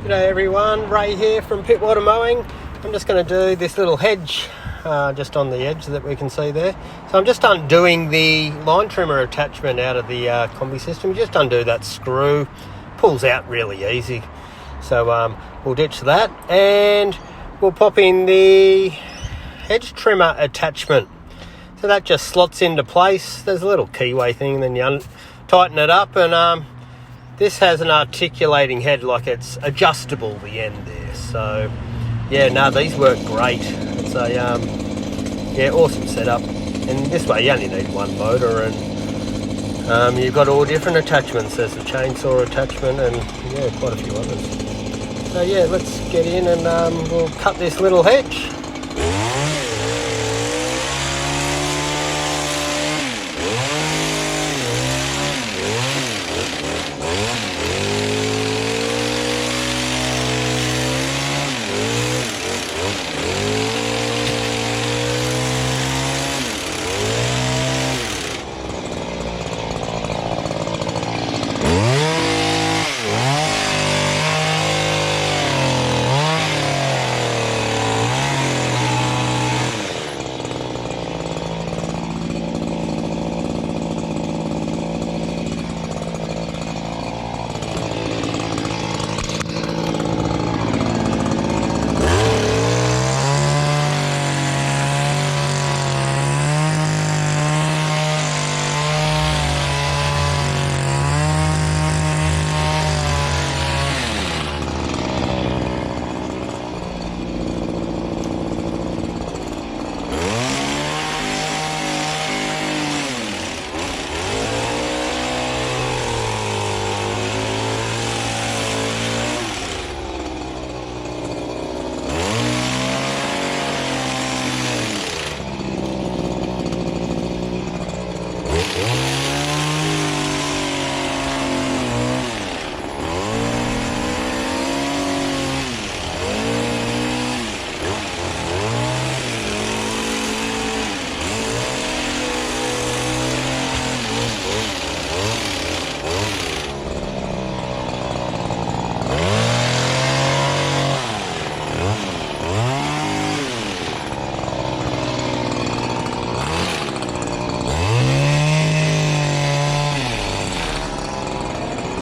G'day everyone, Ray here from Pittwater Mowing. I'm just going to do this little hedge just on the edge that we can see there. So I'm just undoing the line trimmer attachment out of the KombiSystem. You just undo that screw, pulls out really easy. So we'll ditch that and we'll pop in the hedge trimmer attachment. So that just slots into place. There's a little keyway thing, then you tighten it up, and this has an articulating head, like it's adjustable, the end there. So yeah, no, these work great. It's a yeah, awesome setup. And this way you only need one motor, and you've got all different attachments. There's a chainsaw attachment and yeah, quite a few others. So yeah, let's get in and we'll cut this little hedge.